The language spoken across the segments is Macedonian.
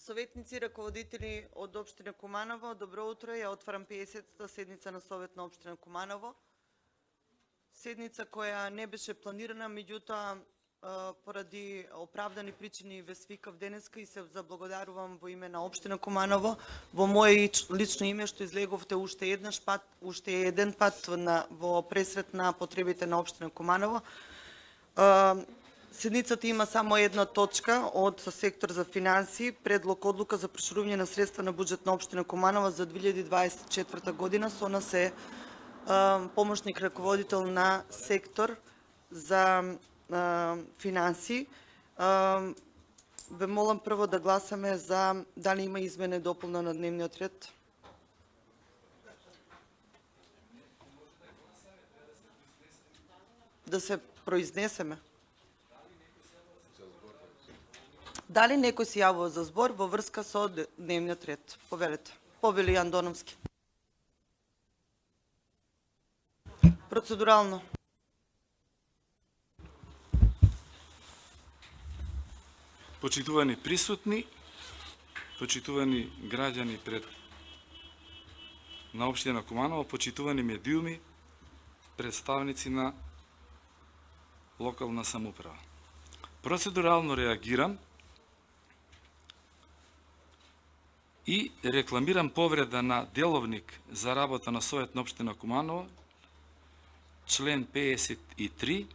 Советници, раководители од Општина Куманово, добро утро, ја отварам 50-та седница на Совет на Општина Куманово. Седница која не беше планирана, меѓутоа поради оправдани причини ве свикав денеска и се заблагодарувам во име на Општина Куманово, во моје лично име што излеговте уште еден пат во пресрет на потребите на Општина Куманово. Седницата има само една точка од сектор за финансии, предлог одлука за проширување на средства на буџет на Општина Куманово за 2024 година. Со нас е помошник раководител на сектор за финансии. Ве молам прво да гласаме за дали има измена и дополна на дневниот ред. Да се произнесеме. Дали некој се јавува за збор во врска со дневниот ред? Повелете. Повели Андоновски. Процедурално. Почитувани присутни, почитувани граѓани пред на Општина Куманово, почитувани медиуми, представници на локална самоуправа. Процедурално реагирам и рекламирам повреда на деловник за работа на Совет на Општина Куманово, член 53,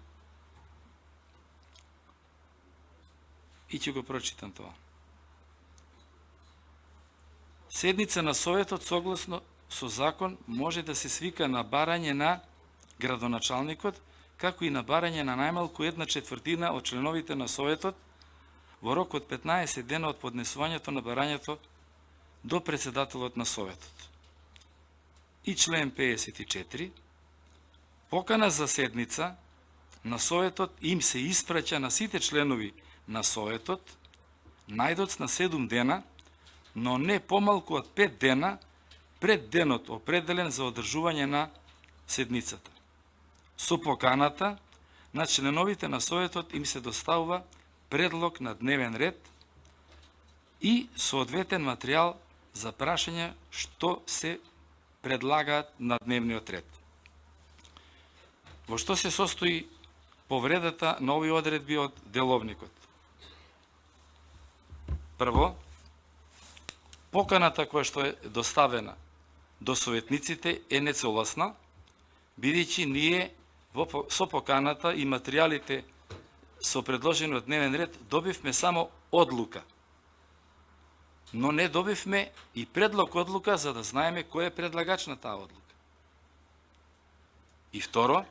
и ќе го прочитам тоа. Седница на Советот согласно со закон може да се свика на барање на градоначалникот, како и на барање на најмалку 1/4 од членовите на Советот во рок од 15 дена од поднесувањето на барањето до председателот на Советот. И член 54. Покана за седница на Советот им се испраќа на сите членови на Советот најдоцна 7 дена, но не помалку од 5 дена пред денот определен за одржување на седницата. Со поканата на членовите на Советот им се доставува предлог на дневен ред и соодветен материјал за прашање што се предлагаат на дневниот ред. Во што се состои повредата на овие одредби од деловникот? Прво, поканата која што е доставена до советниците е нецелосна, бидејќи ние со поканата и материјалите со предложениот дневен ред добивме само одлука, но не добивме и предлог одлука за да знаеме кој е предлагач на таа одлука. И второ,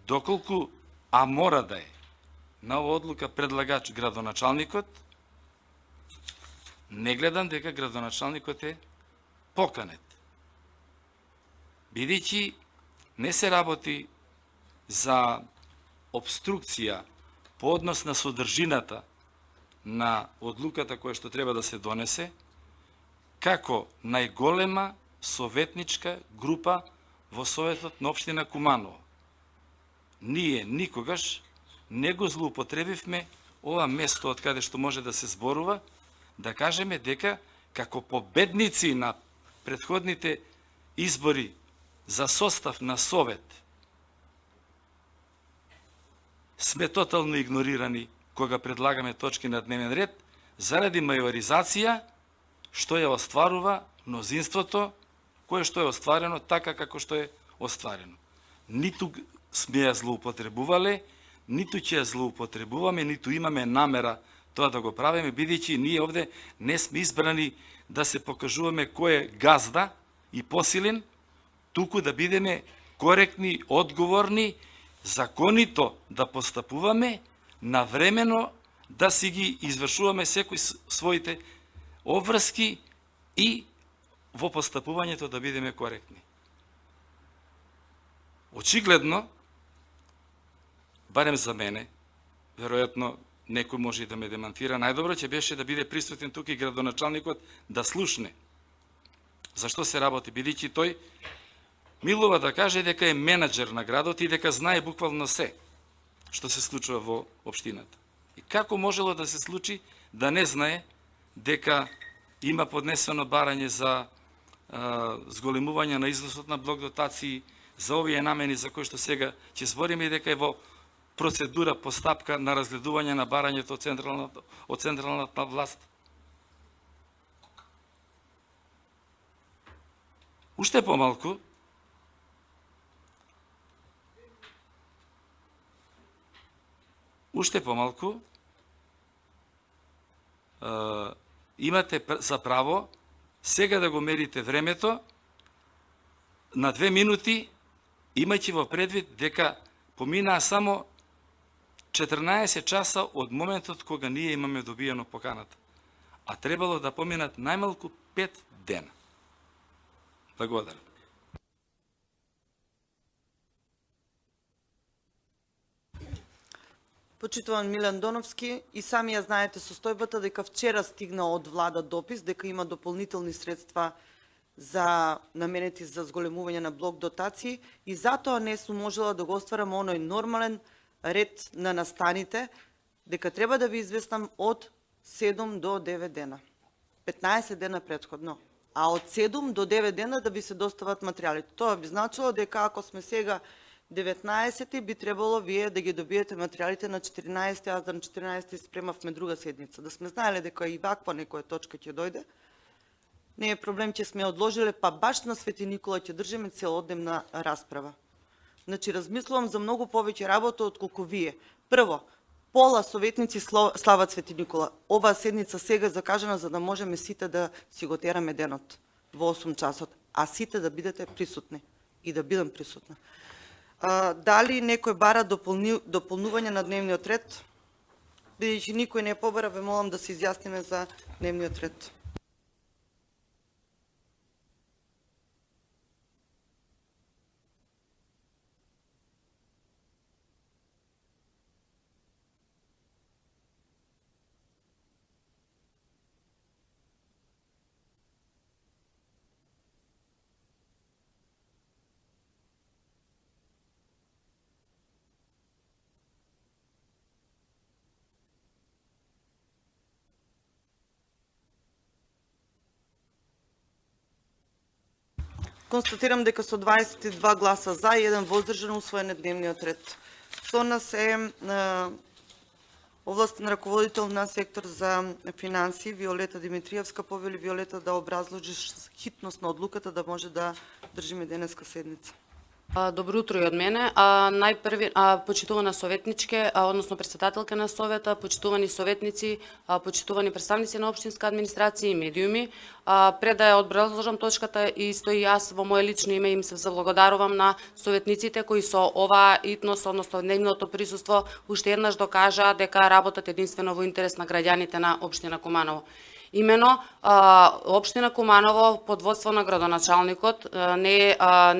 доколку, а мора да е, на оваа одлука предлагач градоначалникот, не гледам дека градоначалникот е поканет. Бидејќи не се работи за обструкција по однос на содржината на одлуката која што треба да се донесе, како најголема советничка група во Советот на Општина Куманово. Ние никогаш не го злоупотребивме ова место од каде што може да се зборува, да кажеме дека како победници на претходните избори за состав на Совет сме тотално игнорирани кога предлагаме точки на дневен ред заради мајоризација што ја остварува мнозинството кое што е остварено така како што е остварено. Ниту сме ја злоупотребувале, ниту ќе ја злоупотребуваме, ниту имаме намера тоа да го правиме, бидејќи ние овде не сме избрани да се покажуваме кој е газда и посилен, туку да бидеме коректни, одговорни, законито да постапуваме, навремено да си ги извршуваме секој своите обврски и во постапувањето да бидеме коректни. Очигледно, барем за мене, веројатно некој може и да ме демантира, најдобро ќе беше да биде присутен тука и градоначалникот да слушне зашто се работи, бидејќи тој милува да каже дека е менаџер на градот и дека знае буквално се што се случува во општината. И како можело да се случи да не знае дека има поднесено барање за зголемување на износот на блок дотации за овие намени за кои што сега ќе збориме и дека е во процедура постапка на разгледување на барањето од централната власт. Уште помалку имате за право сега да го мерите времето на 2 минути, имајќи во предвид дека поминаа само 14 часа од моментот кога ние имаме добиено поканата, а требало да поминат најмалку 5 дена. Благодарам. Почитуван Милан Доновски, и сами ја знаете состојбата дека вчера стигна од влада допис дека има дополнителни средства за наменети за зголемување на блок дотации и затоа не сум можела да го остварам оној нормален ред на настаните, дека треба да ви известам од 7 до 9 дена. 15 дена претходно. А од 7 до 9 дена да ви се достават материјалите. Тоа би значило дека ако сме сега 19 би требало вие да ги добиете материјалите на 14, аз на 14 спремавме друга седница. Да сме знаеле дека и ваква некоја точка ќе дојде, не е проблем, ќе сме одложиле, па баш на Свети Никола ќе држиме целодневна расправа. Значи, размислувам за многу повеќе работа отколку вие. Прво, пола советници слават Свети Никола. Оваа седница сега закажана за да можеме сите да си го тераме денот во 8 часот, а сите да бидете присутни и да бидам присутна. Дали некој бара дополнување на дневниот ред? Бидејќи никој не побара, ве молам да се изјасниме за дневниот ред. Констатирам дека со 22 гласа за и 1 воздржан усвоен е дневниот ред. Со нас е овластен раководител на сектор за финансии Виолета Димитриевска. Повели Виолета да образложиш хитност на одлуката да може да држиме денеска седница. Добро утро и од мене. Најпрви, почитувана советничке, односно председателка на совета, почитувани советници, почитувани представници на општинска администрација и медиуми. Пред да ја одбележам точката, исто и јас во моје лично име им се заблагодарувам на советниците кои со ова итнос, односно дневното присуство, уште еднаш докажаа дека работат единствено во интерес на граѓаните на општина Куманово. Имено, општина Куманово под водство на градоначалникот, не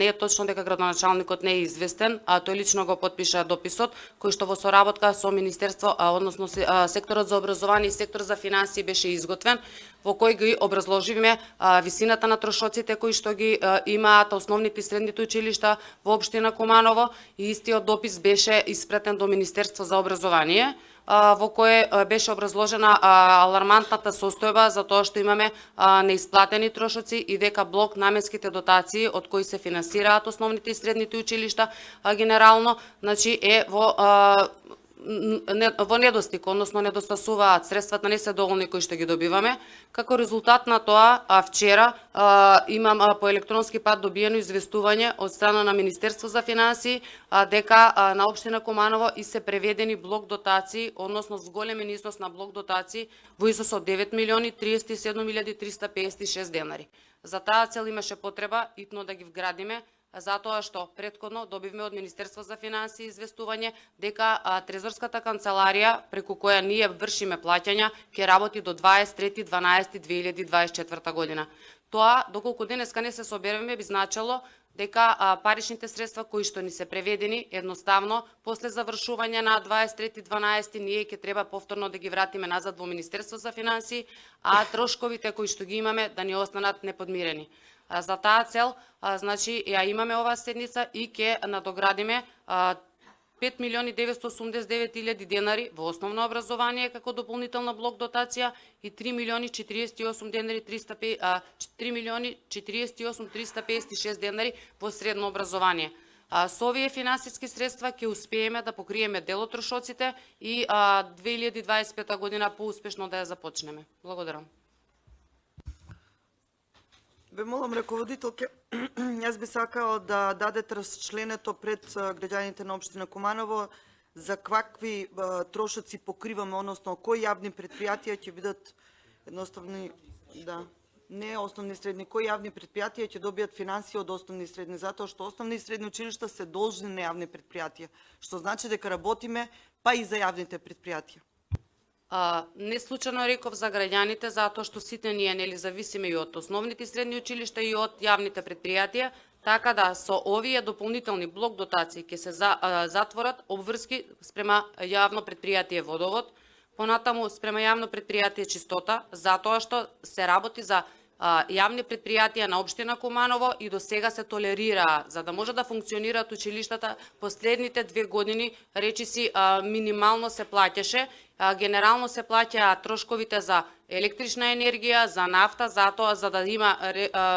е точно дека градоначалникот не е известен, а тој лично го потпиша дописот, кој што во соработка со Министерство, односно секторот за образование и сектор за финансии беше изготвен, во кој ги образложивме висината на трошоците кои што ги имаат основните и средните училишта во општина Куманово, и истиот допис беше испратен до Министерство за образование, во кое беше образложена алармантната состојба за тоа што имаме неисплатени трошоци и дека блок наменските дотации од кои се финансираат основните и средните училишта генерално, значи е во недостиг, односно недостасуваат средствата, не се доволни кои што ги добиваме. Како резултат на тоа, вчера имам по електронски пат добиено известување од страна на Министерство за финансии дека на општина Куманово и се преведени блок дотации, односно зголемен износ на блок дотации во изnos од 9.037.356 денари. За таа цел имаше потреба итно да ги вградиме, затоа што претходно добивме од Министерство за финансии известување дека Трезорската канцеларија, преку која ние вршиме плаќања, ќе работи до 23.12.2024 година. Тоа, доколку денеска не се собереме, би значило дека паричните средства кои што ни се преведени, едноставно, после завршување на 23.12 ние ќе треба повторно да ги вратиме назад во Министерство за финансии, а трошковите кои што ги имаме да ни останат неподмирени. За таа цел, значи, ја имаме оваа седница и ќе надоградиме 5.989.000 денари во основно образование како дополнителна блок дотација и 3.048.356 денари во средно образование. Со овие финансиски средства ќе успееме да покриеме дел од трошоците и 2025 година поуспешно да ја започнеме. Благодарам. Ве молам, раководителке, јас би сакала да дадете разчленето пред граѓаните на општина Куманово за какви трошоци покриваме, односно кои јавни предпријатија ќе бидат едноставни, не основни и средни, кои јавни предпријатија ќе добијат финансии од основни и средни, затоа што основни и средни училишта се должни на јавни предпријатија, што значи дека работиме па и за јавните предпријатија. Не случајно реков за граѓаните, затоа што сите ние нели зависиме и од основните и средни училишта и од јавните предпријатија, така да со овие дополнителни блок дотации ќе се затворат обврски спрема јавно предпријатие Водовод, понатаму спрема јавно предпријатие Чистота, затоа што се работи за јавни предпријатија на општина Куманово и до сега се толерираа за да може да функционираат училиштата. Последните 2 години речиси минимално се плаќаше, генерално се плаќаа трошковите за електрична енергија, за нафта, затоа за да има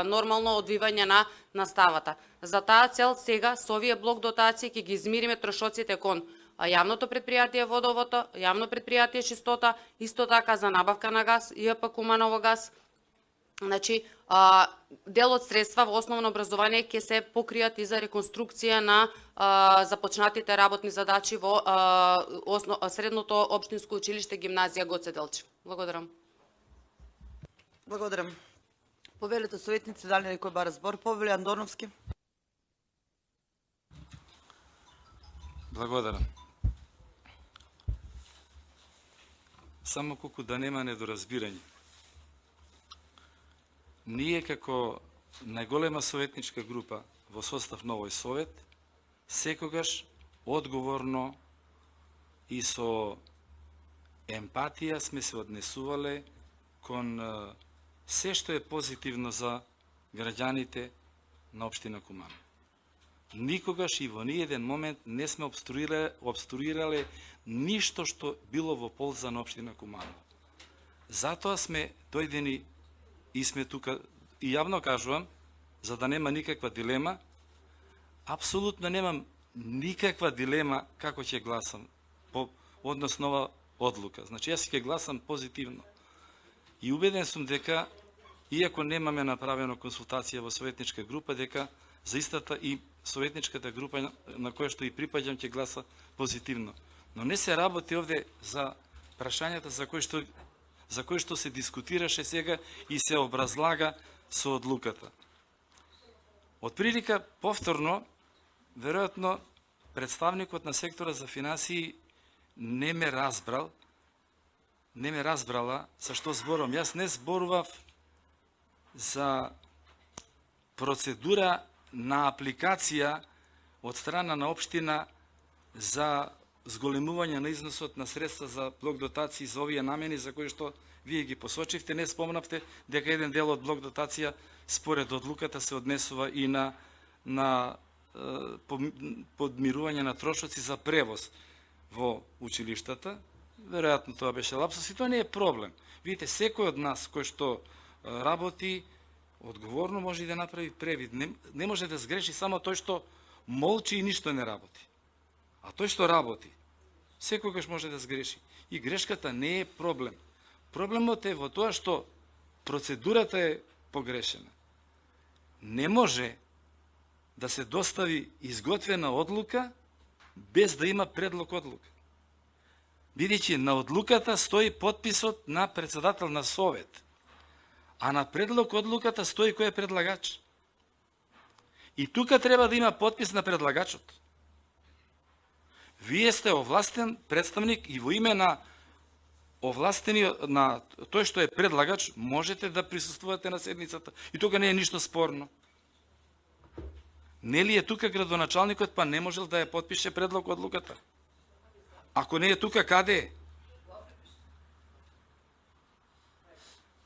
нормално одвивање на наставата. За таа цел сега со овие блок дотации ќе ги измириме трошоците кон јавното предпријатие Водовод, јавно предпријатие Чистота, исто така за набавка на газ, ИАП Куманово газ. Значи, дел од средства во основно образование ќе се покријат и за реконструкција на започнатите работни задачи во средното општинско училиште гимназија Гоце Делчев. Благодарам. Благодарам. Повелете советници, дали некој бара збор? Повеле Андоновски. Благодарам. Само колку да нема недоразбирање. Ние како најголема советничка група во состав на овој совет, секогаш одговорно и со емпатија сме се однесувале кон се што е позитивно за граѓаните на општина Куманово. Никогаш и во ниеден момент не сме обструирале ништо што било во полза на општина Куманово. Затоа сме дојдени и сме тука, и јавно кажувам, за да нема никаква дилема, апсолутно немам никаква дилема како ќе гласам по однос на ова одлука. Значи, јас ќе гласам позитивно. И убеден сум дека, иако немаме направено консултација во советничка група, дека за истата и советничката група на која што и припаѓам ќе гласа позитивно. Но не се работи овде за прашањата за кои што се дискутираше сега и се образлага со одлуката. Од прилика, повторно, веројатно, представникот на сектора за финансии не ме разбрала за што зборувам. Јас не зборував за процедура на апликација од страна на општина за зголемување на износот на средства за блок дотации за овие намени за кои што вие ги посочивте. Не спомнавте дека еден дел од блок дотација според одлуката се однесува и на подмирување на трошоци за превоз во училиштата. Веројатно тоа беше лапсус и тоа не е проблем. Видите, секој од нас кој што работи одговорно може и да направи превид. Не може да сгреши само тој што молчи и ништо не работи. А тој што работи, секогаш може да сгреши. И грешката не е проблем. Проблемот е во тоа што процедурата е погрешена. Не може да се достави изготвена одлука без да има предлог одлука. Бидејќи на одлуката стои подписот на председател на совет, а на предлог одлуката стои кој е предлагач. И тука треба да има подпис на предлагачот. Вие сте овластен представник и во име на овластени на тој што е предлагач можете да присуствувате на седницата. И тука не е ништо спорно. Нели е тука градоначалникот, па не можел да ја подпише предлог одлуката? Ако не е тука, каде е?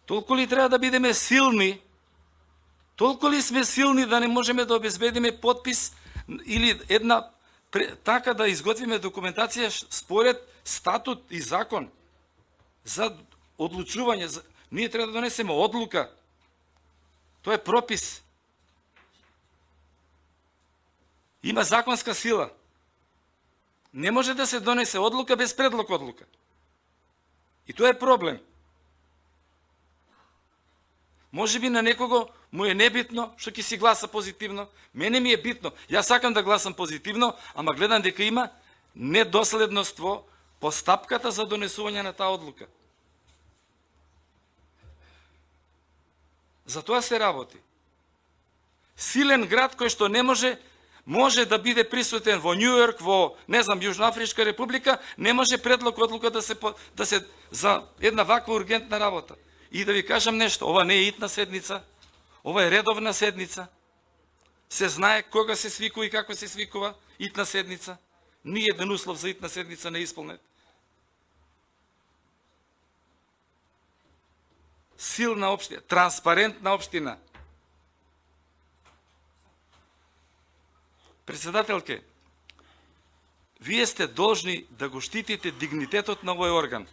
Толку ли треба да бидеме силни? Толку ли сме силни да не можеме да обезбедиме подпис или една така да изготвиме документација според статут и закон за одлучување. Ние треба да донесеме одлука. Тоа е пропис. Има законска сила. Не може да се донесе одлука без предлог одлука. И тоа е проблем. Може би на некого му е небитно што ќе си гласа позитивно. Мене ми е битно. Јас сакам да гласам позитивно, ама гледам дека има недоследност во постапката за донесување на таа одлука. За тоа се работи. Силен град кој што не може да биде присутен во Њу Йорк, во, не знам, Јужноафричка република, не може предлог одлука да се за една ваква ургентна работа. И да ви кажам нешто, ова не е итна седница, ова е редовна седница. Се знае кога се свикува и како се свикува итна седница. Ни еден услов за итна седница не е исполнет. Силна општина, транспарентна општина. Председателке, вие сте должни да го штитите дигнитетот на овој орган.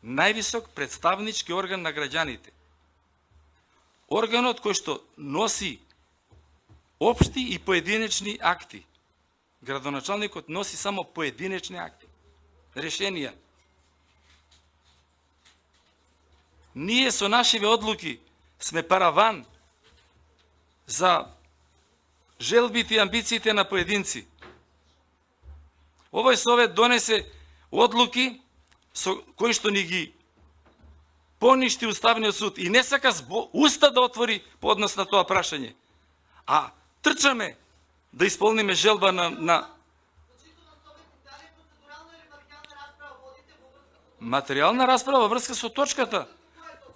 Највисок представнички орган на граѓаните. Органот кој што носи општи и поединечни акти. Градоначалникот носи само поединечни акти, решенија. Ние со нашиве одлуки сме параван за желбите и амбициите на поединци. Овој совет донесе одлуки со кои што ни ги поништи Уставниот суд и не сака уста да отвори по однос на тоа прашање. А трчаме да исполниме желба на материјална расправа во врска со точката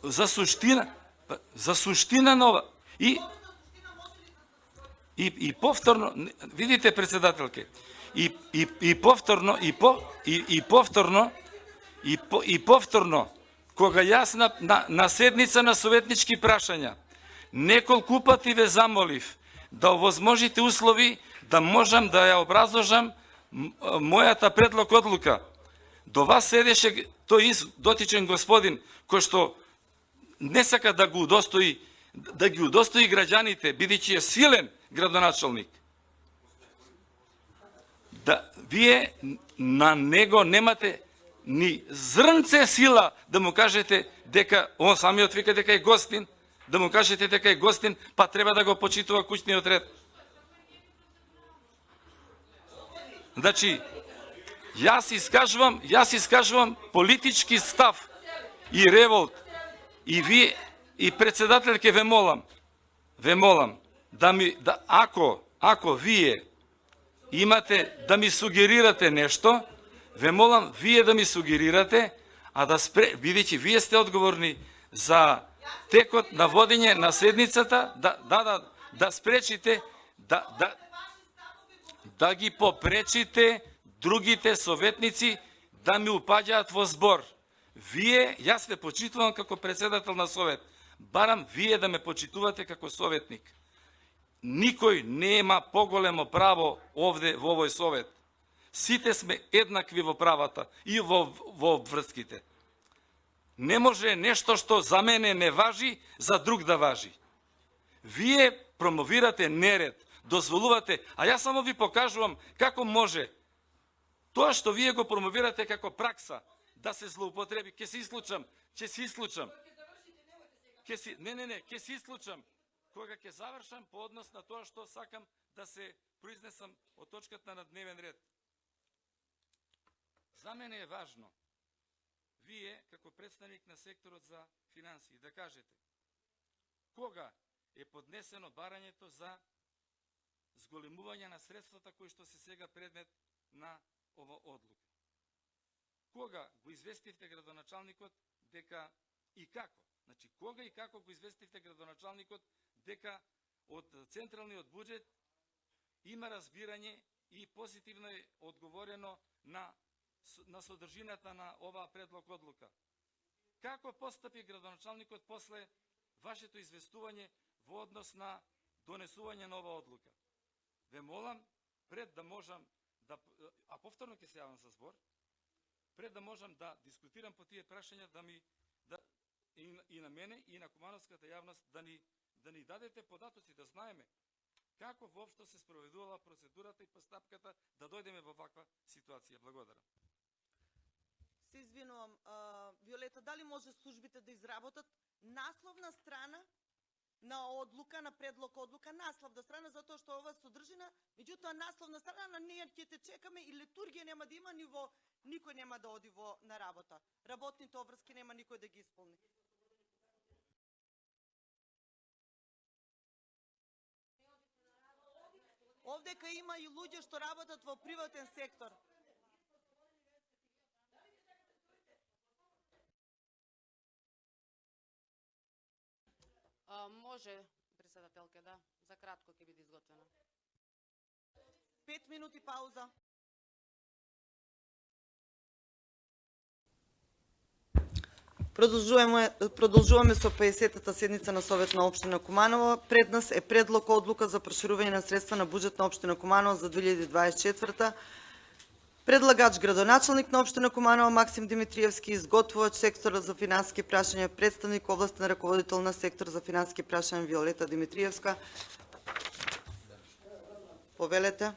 за суштина нова. И повторно, видите, председателке, и повторно, кога јас на седница на советнички прашања неколку пати ве замолив да овозможите услови да можам да ја образложам мојата предлог одлука. До вас седеше тој дотичен господин кој што не сака да ги удостои граѓаните, бидејќи е силен градоначалник. Да вие на него немате ни зрнце сила да му кажете дека он самиот вика дека е гостин, да му кажете дека е гостин, па треба да го почитува куќниот ред. Значи, јас искажувам политички став и револт. И вие, и председателке, ве молам, ако вие имате да ми сугерирате нешто, ве молам вие да ми сугерирате, а да бидејќи вие сте одговорни за текот на водење на седницата, да спречите, да ги попречите другите советници да ми упаѓаат во збор. Вие, јас ве почитувам како председател на совет, барам вие да ме почитувате како советник. Никој нема поголемо право овде во овој совет. Сите сме еднакви во правата и во обврските. Не може нешто што за мене не важи, за друг да важи. Вие промовирате неред, дозволувате, а јас само ви покажувам како може тоа што вие го промовирате како пракса да се злоупотреби. Ќе се исклучам. Ќе се исклучам. Кога ќе завршам по однос на тоа што сакам да се произнесам од точката на дневен ред. За мене е важно вие, како представник на секторот за финансии, да кажете кога е поднесено барањето за зголемување на средствата кои што се сега предмет на ова одлука. Кога го известивте градоначалникот дека и како? Значи, кога и како го известивте градоначалникот дека од централниот буџет има разбирање и позитивно е одговорено на содржината на оваа предлог одлука? Како постапи градоначалникот после вашето известување во однос на донесување на оваа одлука? Ве молам, пред да можам а повторно ќе се јавам за збор, пред да можам да дискутирам по тие прашања, и на мене и на кумановската јавност да ни дадете податоци, да знаеме како воопшто се спроведувала процедурата и постапката да дојдеме во ваква ситуација. Благодарам. Се извинувам, Виолета, дали може службите да изработат насловна страна на одлука, на предлог одлука, насловна страна, затоа што ова содржина, меѓутоа насловна страна, на неја ќе те чекаме и литургија нема да има ниво, никој нема да оди на работа. Работните обврски нема никој да ги исполни. Овдека има и луѓе што работат во приватен сектор. Може, председателке, да. За кратко ќе биде изготвено. 5 минути пауза. Продолжуваме со 50-та седница на Совет на Општина Куманово. Пред нас е предлог одлука за проширување на средства на буџет на Општина Куманово за 2024. Предлагач градоначалник на Општина Куманово Максим Димитриевски, изготвувач сектора за финансиски прашања, представник областен раководител на сектор за финансиски прашања Виолета Димитриевска. Повелете.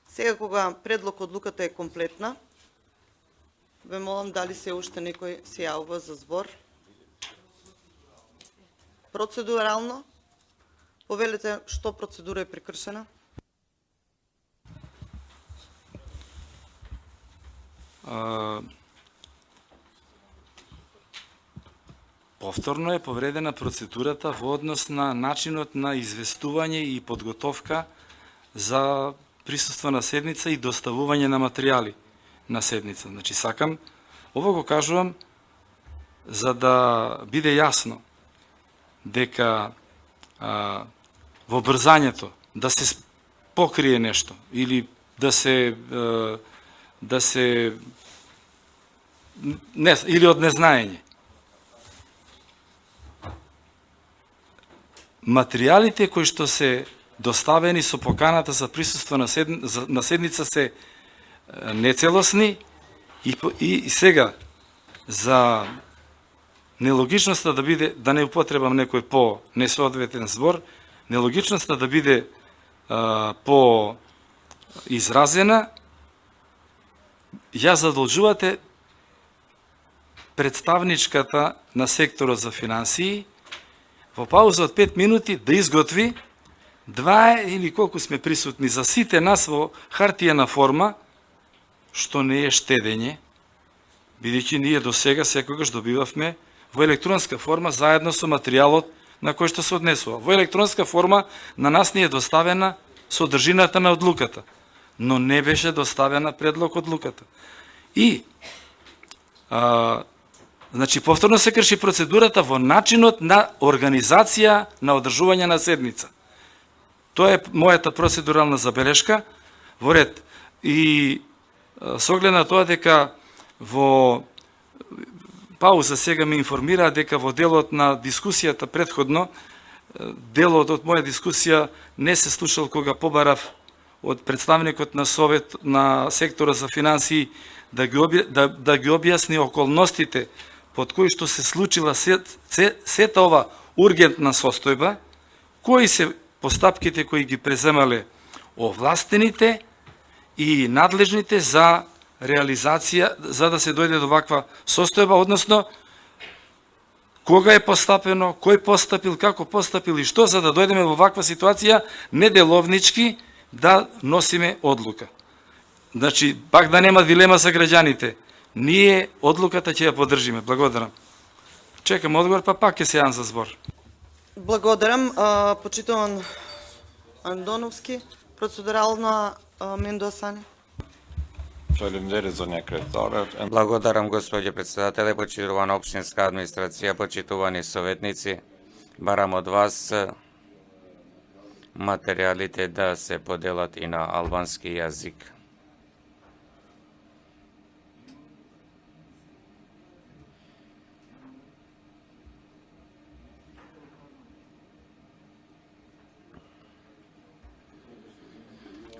Сега кога предлог одлуката е комплетна, ве молам дали се уште некој се јавува за збор. Процедурално, повелете што процедура е прекршена. Повторно е повредена процедурата во однос на начинот на известување и подготовка за присуство на седница и доставување на материјали на седница. Значи, сакам, ово го кажувам за да биде јасно дека во брзањето да се покрие нешто или или од незнаење. Материјалите кои што се доставени со поканата за присуство на седница се нецелосни и сега за нелогичноста да не употребам некој по несоодветен збор, нелогичноста да биде по изразена, ја задолжувате представничката на секторот за финансии во пауза од 5 минути да изготви 2 или колку сме присутни за сите нас во хартиена форма, што не е штедење, бидејќи ние до сега секогаш добивавме во електронска форма заедно со материјалот на кој што се однесува. Во електронска форма на нас ни е доставена содржината на одлуката, но не беше доставена предлог одлуката. И значи повторно се крши процедурата во начинот на организација на одржување на седница. Тоа е мојата процедурална забелешка во ред. И со оглед на тоа дека во пауза сега ме информира дека во делот на дискусијата предходно, делот од моја дискусија не се слушал кога побарав од представникот на Совет на сектора за финансии да ги објасни околностите под кои што се случила сета ова ургентна состојба, кои се постапките кои ги преземале овластените и надлежните за реализација, за да се дојде до ваква состојба, односно кога е постапено, кој постапил, како постапил и што, за да дојдеме во ваква ситуација, неделовнички да носиме одлука. Значи, пак да нема дилема за граѓаните. Ние одлуката ќе ја поддржиме. Благодарам. Чекам одговор, па пак ќе се јавам за збор. Благодарам. Почитуван Андоновски, процедурално Мендо Асани. Благодарам, господје председателе, почитувана општинска администрација, почитувани советници. Барам од вас материјалите да се поделат и на албански јазик.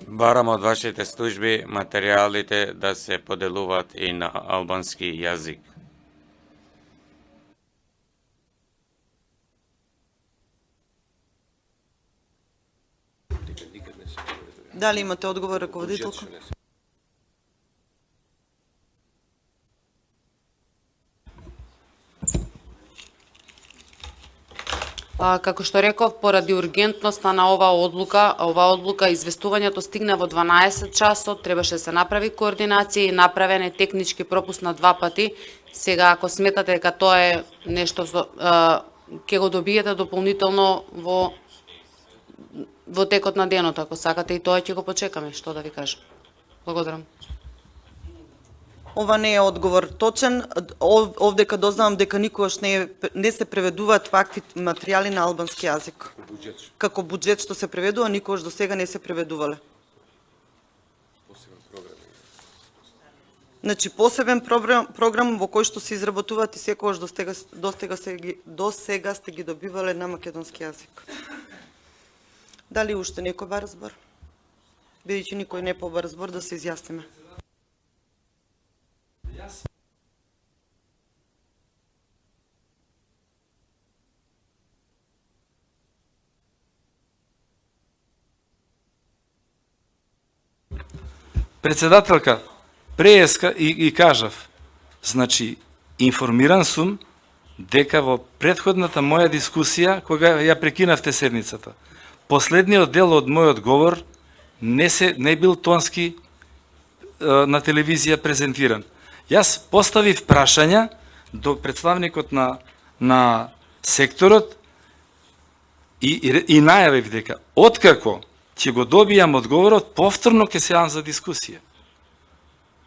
Барам од вашите служби материјалите да се поделуваат и на албански јазик. Дали имате одговор, раководителка? Како што реков, поради ургентноста на оваа одлука известувањето стигна во 12 часот, требаше да се направи координација и направен е технички пропуст на 2 пати. Сега, ако сметате дека тоа е нешто ќе го добиете дополнително во текот на денот, ако сакате, и тоа ќе го почекаме, што да ви кажам. Благодарам. Ова не е одговор точен. Овдека дознавам дека никогаш не се преведуваат вакви материјали на албански јазик. Како буџет што се преведува, никогаш до сега не се преведувале. Значи, посебен програм во кој што се изработуваат и секогаш до сега сте ги добивале на македонски јазик. Дали уште некој бар збор? Бидејќи никој не побар збор, да се изјасниме. Председателка, прееска и кажав, значи, информиран сум дека во претходната моја дискусија, кога ја прекинавте седницата, последниот дел од мојот говор не бил тонски на телевизија презентиран. Јас поставив прашања до представникот на секторот и најавив дека откако ќе го добијам одговорот, повторно ќе се јавам за дискусија.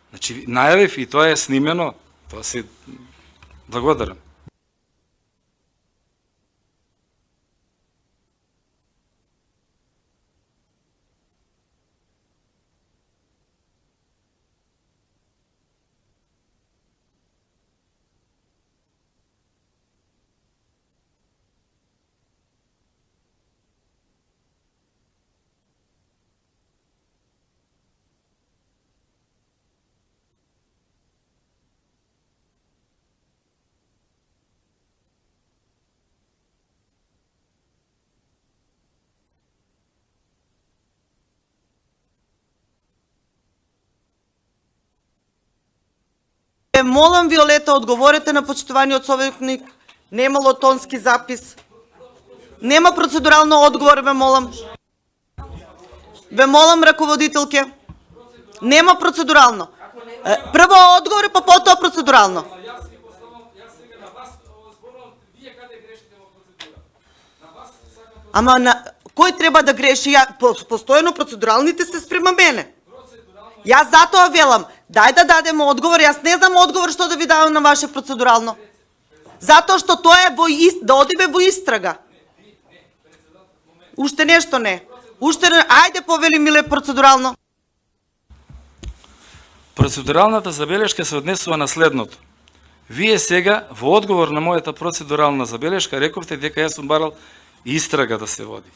Значи, најавив и тоа е снимено, тоа се благодарам. Молам Виолета, одговорете на почитуваниот советник. Немало тонски запис. Нема процедурално одговор, ве молам. Ве молам, раководителке. Нема процедурално. Прво одговор, па потоа процедурално. Ама кој треба да греши? Постојано процедуралните се спрема мене. Јас затоа велам, дај да дадеме одговор, јас не знам одговор што да ви давам на ваше процедурално. Затоа што тоа е да одиме во истрага. Уште нешто не. Ајде повели Миле процедурално. Процедуралната забелешка се однесува на следното. Вие сега, во одговор на мојата процедурална забелешка, рековте дека јас сум барал истрага да се води.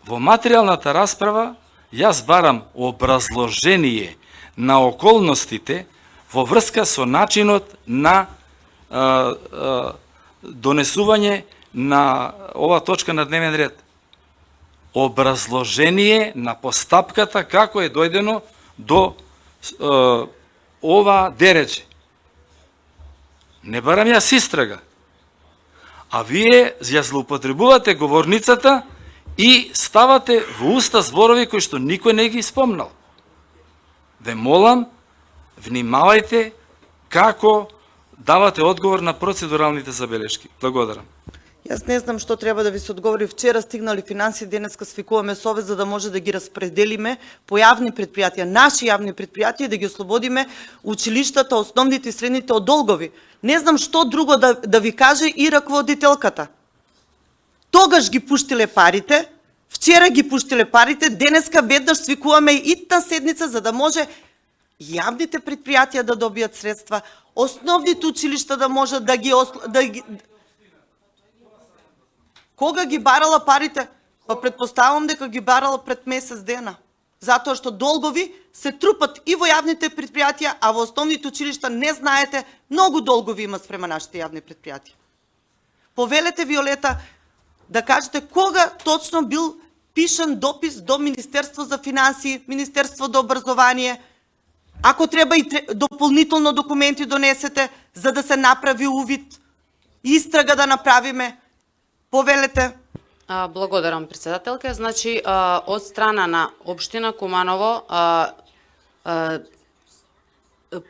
Во материјалната расправа, јас барам образложение на околностите во врска со начинот на донесување на ова точка на дневен ред. Образложение на постапката како е дојдено до ова дереđe. Не барам јас истрага. А вие ја злоупотребувате говорницата и ставате во уста зборови кои што никој не ги спомнал. Ве молам, внимавајте како давате одговор на процедуралните забелешки. Благодарам. Јас не знам што треба да ви се одговори. Вчера стигнали финансии, денеска свикуваме совет за да може да ги распределиме по јавни предпријатија, наши јавни предпријатија, да ги ослободиме училиштата, основните и средните од долгови. Не знам што друго да ви каже и раководителката. Тогаш ги пуштиле парите, вчера ги пуштиле парите, денеска веднаш свикуваме итна седница за да може јавните предпријатија да добијат средства, основните училишта да можат да ги Кога ги барала парите? Па предпоставам дека ги барала пред месец дена. Затоа што долгови се трупат и во јавните предпријатија, а во основните училишта не знаете, многу долгови има спрема нашите јавни предпријатија. Повелете, Виолета, да кажете кога точно бил пишан допис до Министерство за финансии, Министерство до образование, ако треба и дополнително документи донесете, за да се направи увид, истрага да направиме. Повелете. Благодарам, председателка. Значи, од страна на општина Куманово,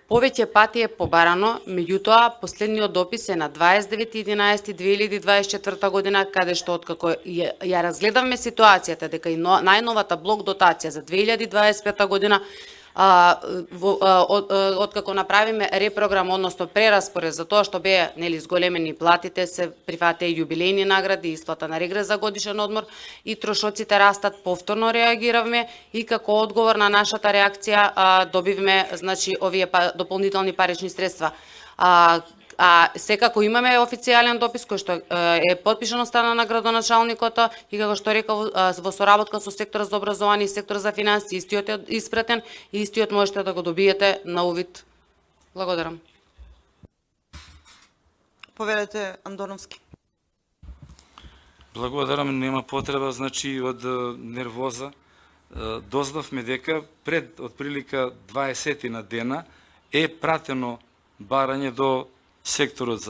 повеќе пати е побарано, меѓутоа последниот допис е на 29.11.2024 година, каде што откако ја разгледавме ситуацијата дека и најновата блок дотација за 2025 година, откако направиме репрограм, односно прераспоред за тоа што беа зголемени платите, се прифатеа јубилејни награди, исплата на регрес за годишен одмор и трошоците растат, повторно реагиравме и како одговор на нашата реакција добивме овие дополнителни парични средства. Секако имаме официјален допис кој што е потпишан од страна на градоначалникот и како што реков во соработка со секторот за образование и секторот за финансии, истиот е испратен и истиот можете да го добиете на увид. Благодарам. Повелете, Андоновски. Благодарам, нема потреба, значи, од нервоза. Дознавме дека пред отприлика 20 на дена е пратено барање до секторот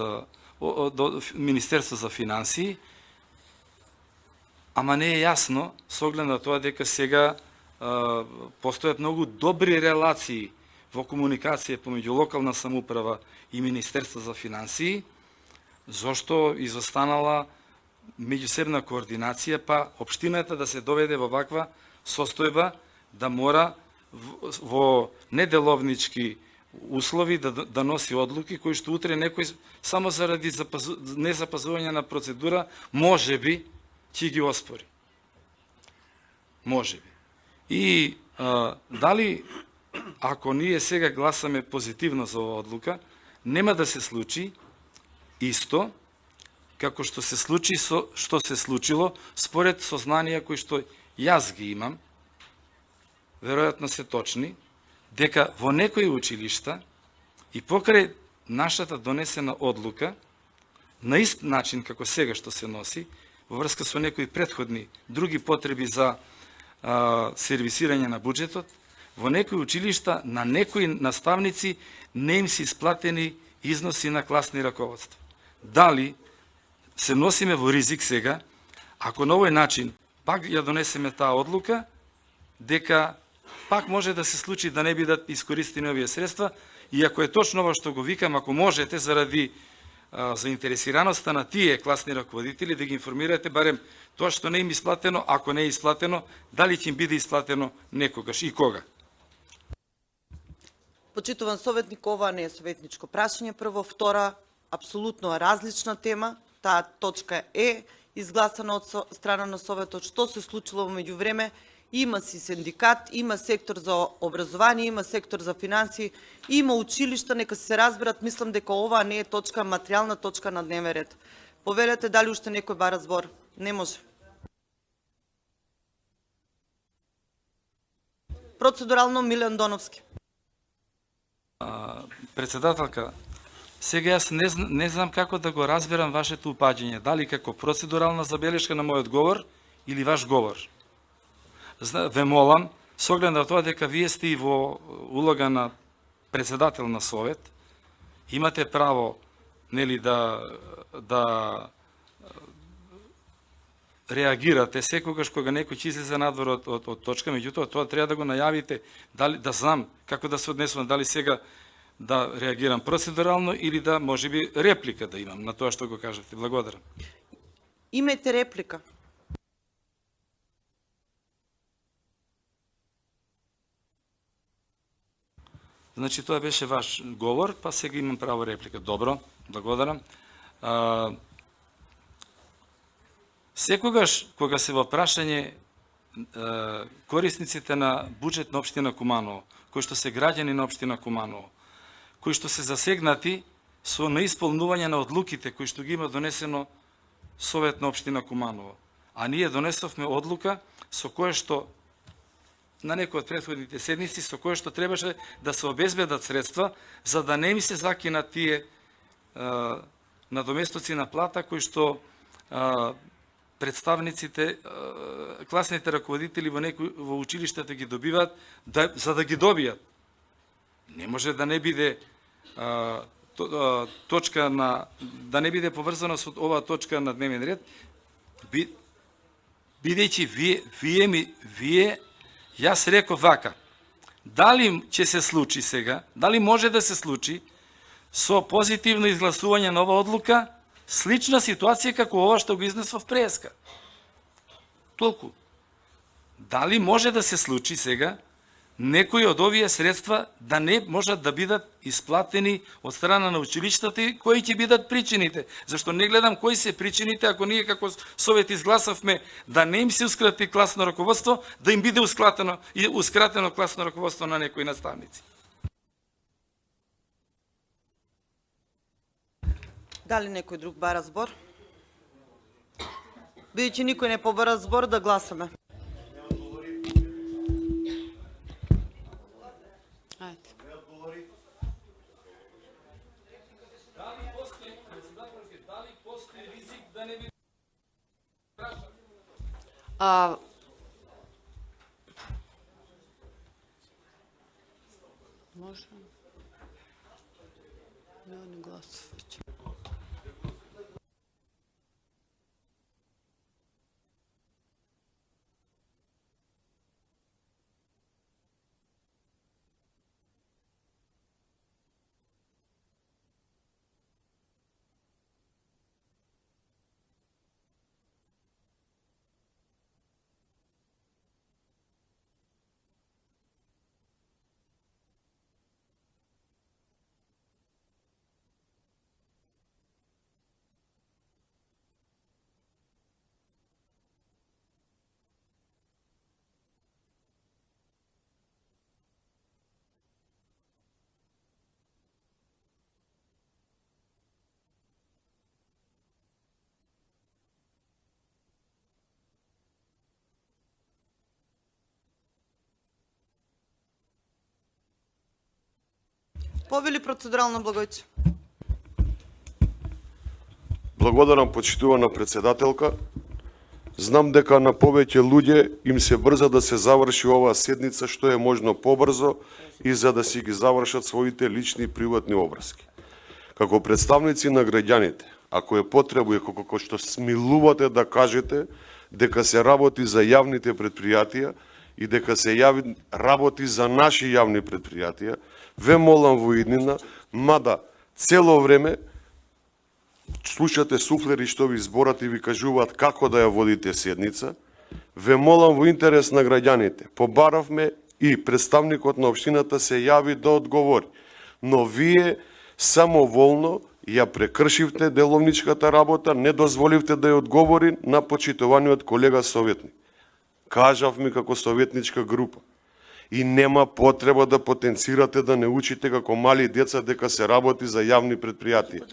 до Министерство за финансии, ама не е јасно, со оглед на тоа дека сега постојат многу добри релации во комуникација помеѓу локална самоуправа и Министерство за финансии, зошто изостанала меѓусебна координација, па општината да се доведе во ваква состојба да мора во неделовнички услови да носи одлуки кои што утре некој само заради незапазување на процедура можеби ќе ги оспори. Можеби. И дали ако ние сега гласаме позитивно за оваа одлука, нема да се случи исто како што се случи што се случило според сознанија кои што јас ги имам, веројатно се точни, дека во некои училишта и покрај нашата донесена одлука, на ист начин како сега што се носи, во врска со некои предходни други потреби за сервисирање на буџетот, во некои училишта на некои наставници не им се исплатени износи на класни раководства. Дали се носиме во ризик сега, ако на овој начин пак ја донесеме таа одлука, дека пак може да се случи да не бидат искористени овие средства, и ако е точно ова што го викам, ако можете заради заинтересираноста на тие класни раководители да ги информирате барем тоа што не им исплатено, ако не е исплатено, дали ќе им биде исплатено некогаш и кога. Почитуван советник, ова не е советничко прашање. Прво, втора, апсолутно различна тема. Таа точка е изгласана од страна на Советот. Што се случило во меѓувреме? Има си синдикат, има сектор за образование, има сектор за финансии, има училишта, нека се разберат. Мислам дека ова не е точка, материјална точка на дневен ред. Повелете, дали уште некој бара збор? Не може. Процедурално Милен Доновски. Председателка, сега јас не знам како да го разберам вашето упаѓање, дали како процедурална забелешка на мојот говор или ваш говор. Ве молам, со оглед на тоа дека вие сте и во улога на председател на совет, имате право да реагирате секогаш кога некој ќе излезе надвор од точка, меѓутоа тоа треба да го најавите, да знам како да се однесувам, дали сега да реагирам процедурално или да можеби реплика да имам на тоа што го кажавте. Благодарам. Имајте реплика. Значи, тоа беше ваш говор, па сега имам право реплика. Добро, благодарам. Секогаш, кога се во прашање корисниците на буџет на општина Куманово, кои што се граѓани на општина Куманово, кои што се засегнати со неисполнување на одлуките кои што ги има донесено Совет на општина Куманово. А ние донесовме одлука со која што на некој од претходните седници со кое што требаше да се обезбедат средства за да не ми се закинат тие надоместоци на плата кои што представниците, класните раководители во училиштата ги добиваат за да ги добијат. Не може да не биде точка на да не биде поврзано со оваа точка на дневен ред, бидејќи вие јас реков вака, дали ќе се случи сега, дали може да се случи со позитивно изгласување на оваа одлука, слична ситуација како ова што го изнесов преска. Толку. Дали може да се случи сега некои од овие средства да не можат да бидат исплатени од страна на училиштата и кои ќе бидат причините? Зашто не гледам кои се причините ако ние како совет изгласавме да не им се ускрати класно раководство, да им биде ускратено класно раководство на некои наставници. Дали некој друг бара збор? Бидејќи никој не побара збор, да гласаме. Може? Не гласувам. Повели процедурално, Благојче. Благодарам, почитувана председателка. Знам дека на повеќе луѓе им се брза да се заврши оваа седница што е можно побрзо и за да си ги завршат своите лични и приватни обврски. Како представници на граѓаните, ако е потребно и како што смилувате да кажете дека се работи за јавните предпријатија и дека се работи за наши јавни предпријатија, ве молам во иднина, мада цело време слушате суфлери што ви зборат и ви кажуваат како да ја водите седница, ве молам во интерес на граѓаните. Побаравме и представникот на општината се јави да одговори, но вие самоволно ја прекршивте деловничката работа, не дозволивте да ја одговори на почитуваниот колега советник. Кажавме како советничка група. И нема потреба да потенцирате да не учите како мали деца дека се работи за јавни предпријатија.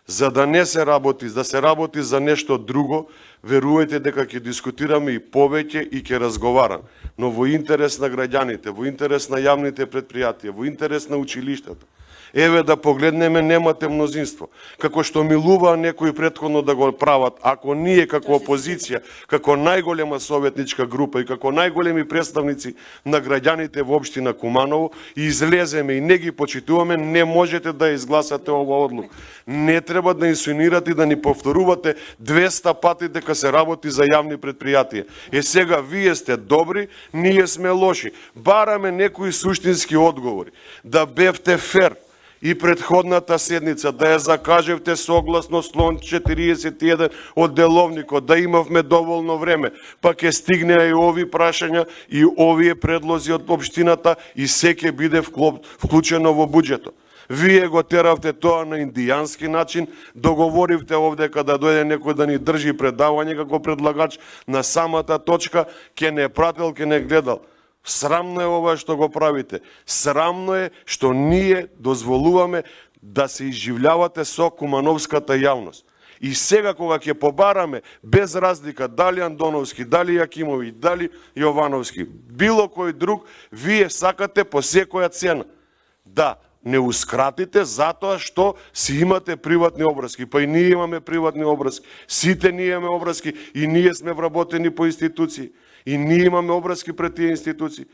За да не се работи, да се работи за нешто друго, верувајте дека ќе дискутираме и повеќе и ќе разговарам. Но во интерес на граѓаните, во интерес на јавните предпријатија, во интерес на училиштата, еве да погледнеме, немате мнозинство. Како што милуваа некои претходно да го прават, ако ние како опозиција, како најголема советничка група и како најголеми представници на граѓаните во општина Куманово, излеземе и не ги почитуваме, не можете да изгласате ова одлука. Не треба да инсинуирате и да ни повторувате 200 пати дека се работи за јавни предпријатија. Сега вие сте добри, ние сме лоши. Бараме некои суштински одговори. Да бевте фер и предходната седница, да ја закажевте согласно член 41 од деловникот, да имавме доволно време, па ќе стигнеа и ови прашања и овие предлози од општината и се ќе биде вклучено во буџетот. Вие го теравте тоа на индијански начин, договоривте овде кога дојде некој да ни држи предавање како предлагач на самата точка, ќе не прател, ќе не гледал. Срамно е ова што го правите. Срамно е што ние дозволуваме да се изживljавате со кумановската јавност. И сега кога ќе побараме, без разлика дали Андоновски, дали Јакимови, дали Јовановски, било кој друг, вие сакате по секоја цена да не ускратите затоа што си имате приватни обврски. Па и ние имаме приватни обврски. Сите ние имаме обврски и ние сме вработени по институции. И ние имаме обврски пред тие институции.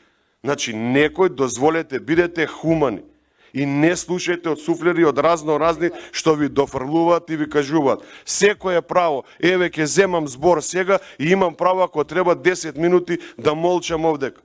Значи, некој дозволете, бидете хумани. И не слушајте од суфлери, од разни што ви дофрлуваат и ви кажуваат. Секој е право, еве ќе земам збор сега и имам право ако треба 10 минути да молчам овдека.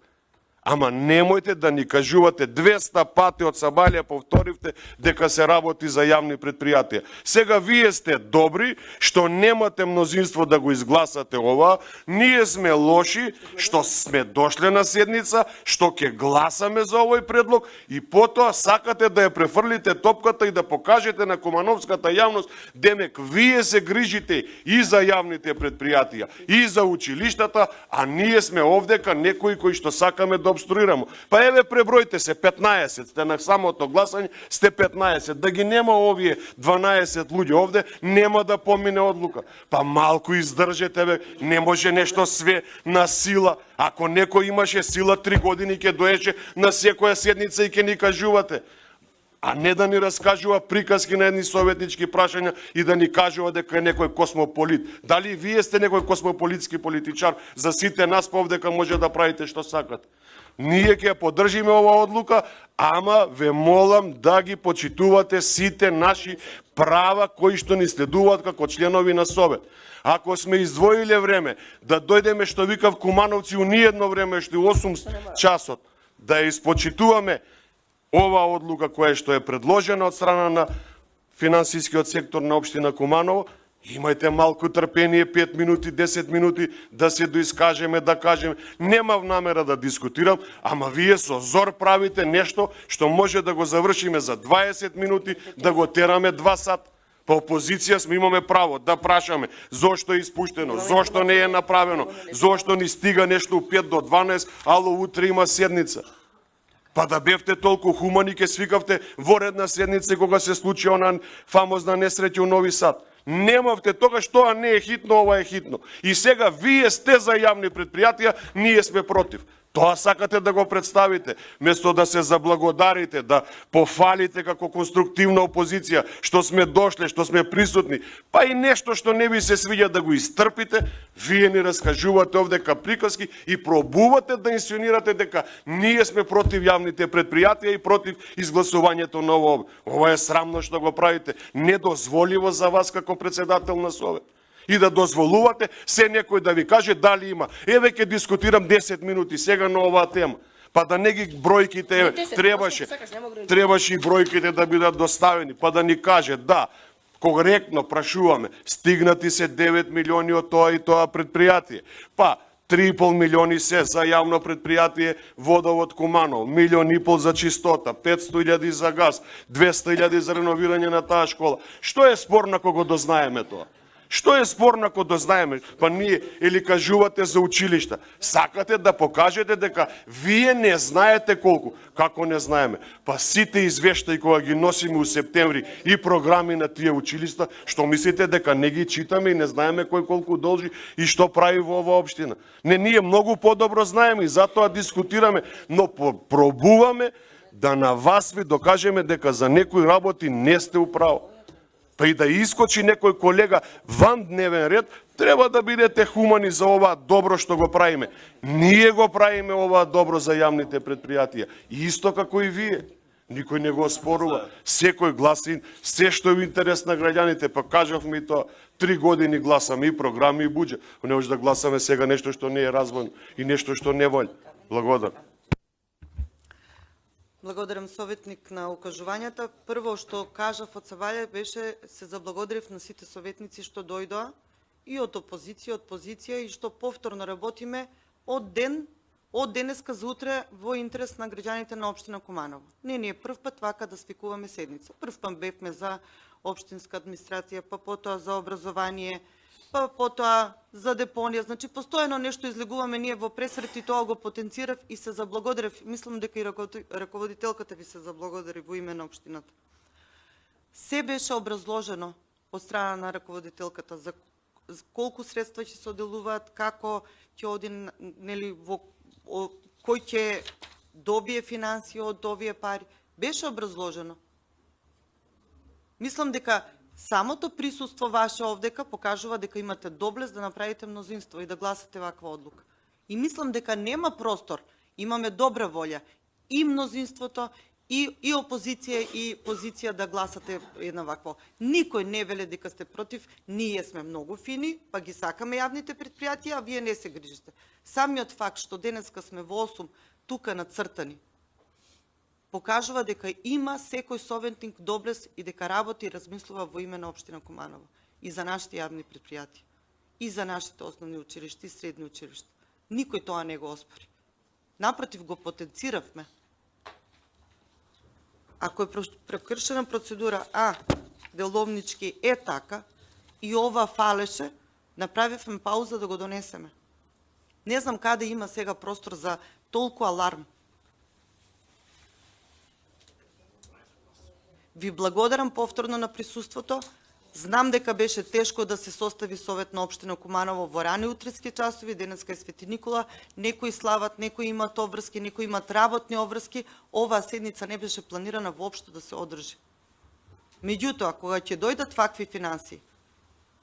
Ама немојте да ни кажувате 200 пати од Сабалија повторивте дека се работи за јавни предпријатија. Сега вие сте добри што немате мнозинство да го изгласате ова, ние сме лоши што сме дошле на седница, што ќе гласаме за овој предлог и потоа сакате да ја префрлите топката и да покажете на кумановската јавност демек вие се грижите и за јавните предпријатија и за училиштата, а ние сме овдека некои кои што сакаме да обструирamo. Па еве пребројте се 15, сте на самото гласање, сте 15. Да ги нема овие 12 луѓе овде, нема да помине одлука. Па малку издржете бе, не може нешто све на сила. Ако некој имаше сила 3 години ќе доеше на секоја седница и ќе ни кажувате. А не да ни раскажува приказки на едни советнички прашања и да ни кажува дека е некој космополит. Дали вие сте некој космополитски политичар, за сите нас повдека може да правите што сакате. Ние ќе поддржиме оваа одлука, ама ве молам да ги почитувате сите наши права кои што ни следуваат како членови на Совет. Ако сме издвоиле време да дојдеме што викав Кумановци у ниедно време што 8 часот, да ја испочитуваме оваа одлука која што е предложена од страна на финансискиот сектор на општина Куманово, имајте малку трпение, 5 минути, 10 минути, да се доискажеме, да кажеме. Немав намера да дискутирам, ама вие со зор правите нешто што може да го завршиме за 20 минути, да го тераме 2 сат. По опозиција сме имаме право да прашаме зошто е испуштено, зошто не е направено, зошто ни стига нешто у 5 до 12, ало утре има седница. Па да бевте толку хумани, ке свикавте воредна седница кога се случи она фамозна несреќа у Нови Сад. Немавте тогаш тоа не е хитно, ова е хитно. И сега вие сте за јавни предпријатија, ние сме против. Тоа сакате да го представите, место да се заблагодарите, да пофалите како конструктивна опозиција, што сме дошле, што сме присутни, па и нешто што не ви се свиѓа да го истрпите, вие ни раскажувате овдека приказки и пробувате да инсценирате дека ние сме против јавните предпријатија и против изгласувањето на ова. Ова е срамно што го правите, недозволиво за вас како председател на Совет. И да дозволувате се некој да ви каже дали има. Еве ќе дискутирам 10 минути сега на оваа тема. Па да не ги бројките, требаше и бројките да бидат доставени, па да ни каже да, коректно прашуваме, стигнати се 9 милиони од тоа и тоа предпријатие. Па 3,5 милиони се за јавно предпријатие Водовод Куманово, 1,5 милиони за чистота, 500.000 за газ, 200.000 за реновирање на таа школа. Што е спорно кога дознаеме тоа? Што е спорно ако дознаеме? Па ние или кажувате за училишта. Сакате да покажете дека вие не знаете колку. Како не знаеме? Па сите извештаи кога ги носиме у септември и програми на тие училишта, што мислите дека не ги читаме и не знаеме кој колку должи и што прави во оваа општина? Не, ние многу подобро знаеме и затоа дискутираме, но пробуваме да на вас ви докажеме дека за некои работи не сте управо. Па и да искочи некој колега ван дневен ред, треба да бидете хумани за ова добро што го правиме. Ние го правиме ова добро за јавните предпријатија. Исто како и вие. Никој не го спорува. Секој гласи се што е во интерес на граѓаните. Па кажавме и тоа, 3 години гласаме и програми и буџет. Не може да гласаме сега нешто што не е развојно и нешто што не волја. Благодарам. Благодарам, советник, на укажувањата. Прво што кажав од Сабалја беше се заблагодарив на сите советници што дојдоа и од опозиција, од позиција и што повторно работиме од денеска за утре во интерес на граѓаните на општина Куманово. Не ни е прв пат вака да свикуваме седница. Прв пат бевме за општинска администрација, па потоа за образование, па потоа за депонија. Значи, постојано нешто излегуваме ние во пресрет и тоа го потенцирав и се заблагодарив. Мислам дека и раководителката ви се заблагодари во име на општината. Се беше образложено. од страна на раководителката за колку средства ќе се оделуваат, како ќе оди, нели, кој ќе добие финансии од овие пари. Беше образложено. Мислам дека самото присуство ваше овдека покажува дека имате доблест да направите мнозинство и да гласате ваква одлука. И мислам дека нема простор, имаме добра волја, и мнозинството, и опозиција, и позиција да гласате една ваква. Никој не веле дека сте против, ние сме многу фини, па ги сакаме јавните предпријатија, а вие не се грижите. Самиот факт што денеска сме во 8 тука нацртани, покажува дека има секој советник доблест и дека работи и размислува во име на општина Куманово и за нашите јавни предпријатија, и за нашите основни училишта и средни училишта. Никој тоа не го оспори. Напротив, го потенциравме. Ако е прекршена процедура, а деловнички е така, и ова фалеше, направивме пауза да го донесеме. Не знам каде има сега простор за толку аларм. Ви благодарам повторно на присуството. Знам дека беше тешко да се состави Совет на општина Куманово во рани утрески часови, денеска е Свети Никола, некои слават, некои имат обврски, некои имат работни обврски. Оваа седница не беше планирана воопшто да се одржи. Меѓутоа, кога ќе дојдат вакви финансии,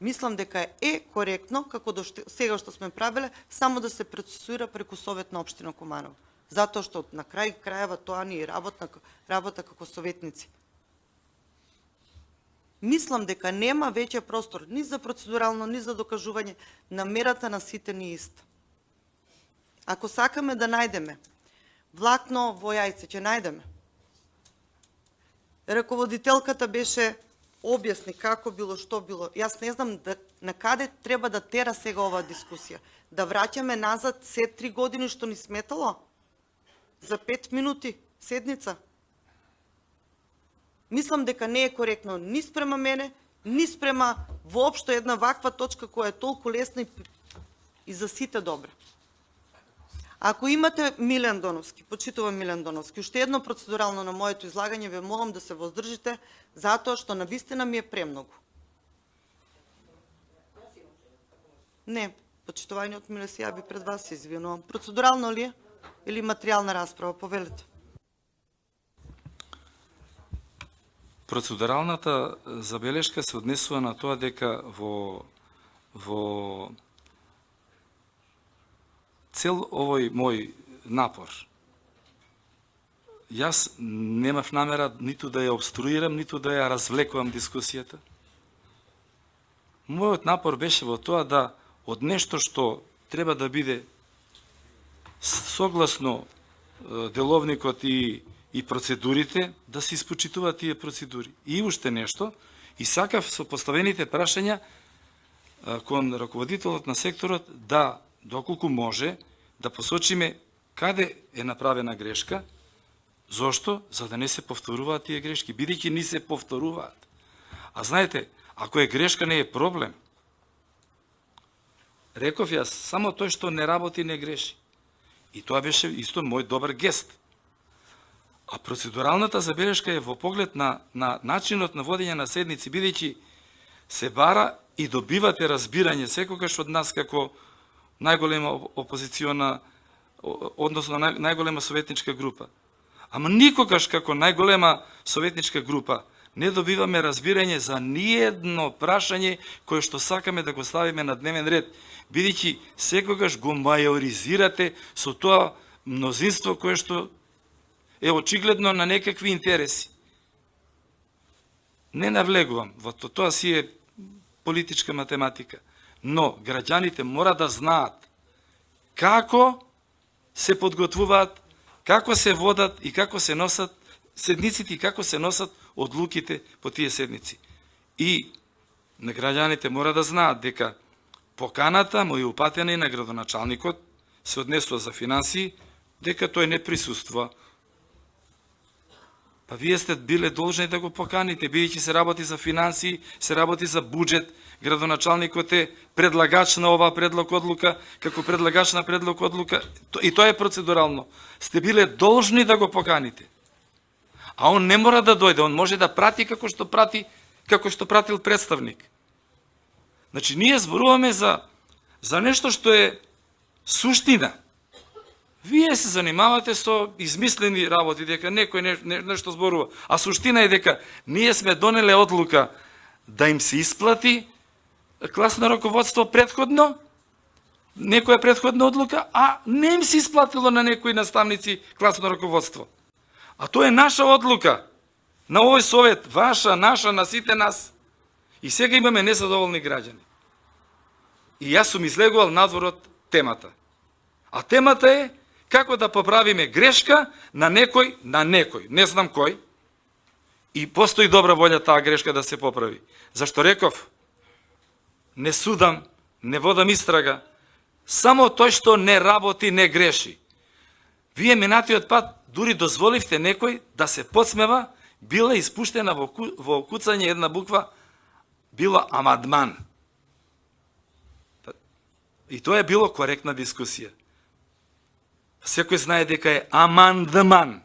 мислам дека е коректно, како до сега што сме правеле, само да се процесуира преку Совет на општина Куманово. Затоа што на крај крајава тоа ни е работа како советници. Мислам дека нема веќе простор ни за процедурално, ни за докажување. Намерата на сите ни иста. Ако сакаме да најдеме влакно во јајце, ќе најдеме. Раководителката беше објасни како било, што било. Јас не знам на каде треба да тера сега оваа дискусија. Да враќаме назад се 3 години што ни сметало? За 5 минути седница? Мислам дека не е коректно ни спрема мене, ни спрема воопшто една ваква точка која е толку лесна и за сите добра. Ако имате Милен Доновски, почитувам Милен Доновски, уште едно процедурално на моето излагање, ве молам да се воздржите, затоа што навистина ми е премногу. Не, почитувањето Миле се јави пред вас, се извинувам. Процедурално ли е? Или материјална расправа? Повелете. Процедуралната забелешка се однесува на тоа дека во цел овој мој напор, јас немав намера ниту да ја обструирам, ниту да ја развлекувам дискусијата. Мојот напор беше во тоа да од нешто што треба да биде согласно деловникот и процедурите, да се испочитуваат тие процедури. И уште нешто, и сакав со поставените прашања кон раководителот на секторот да, доколку може, да посочиме каде е направена грешка, зошто? За да не се повторуваат тие грешки, бидејќи ни се повторуваат. А знаете, ако е грешка не е проблем. Реков јас, само тој што не работи не греши. И тоа беше исто мој добар гест. А процедуралната забелешка е во поглед на начинот на водење на седници, бидејќи се бара и добивате разбирање секогаш од нас како најголема опозициона, односно најголема советничка група. Ама никогаш како најголема советничка група не добиваме разбирање за ниедно прашање кое што сакаме да го ставиме на дневен ред, бидејќи секогаш го мајоризирате со тоа мнозинство кое што е очигледно на некакви интереси. Не навлегувам, во тоа си е политичка математика, но граѓаните мора да знаат како се подготвуваат, како се водат и како се носат седниците и како се носат одлуките по тие седници. И на граѓаните мора да знаат дека поканата му е упатена и на градоначалникот, се однесува за финансии, дека тој не присуствува. Па вие сте биле должни да го поканите, бидејќи се работи за финансии, се работи за буџет, градоначалникот е предлагач на оваа предлог одлука, како предлагач на предлог одлука, и тоа е процедурално. Сте биле должни да го поканите. А он не мора да дојде, он може да прати како што прати како што пратил представник. Значи, ние зборуваме за нешто што е суштина. Вие се занимавате со измислени работи, дека некој нешто зборува, а суштина е дека ние сме донеле одлука да им се исплати класно раководство предходно, некоја предходна одлука, а не им се исплатило на некои наставници класно раководство. А тоа е наша одлука, на овој совет, ваша, наша, на сите нас. И сега имаме незадоволни граѓани. И јас сум излегувал надвор од темата. А темата е како да поправиме грешка на некој, не знам кој, и постои добра волја таа грешка да се поправи. Зашто реков, не судам, не водам истрага, само тој што не работи, не греши. Вие минатиот пат дури дозволивте некој да се подсмева, била испуштена во куцање една буква, било амандман. И тоа е било коректна дискусија. Секој знае дека е амандман.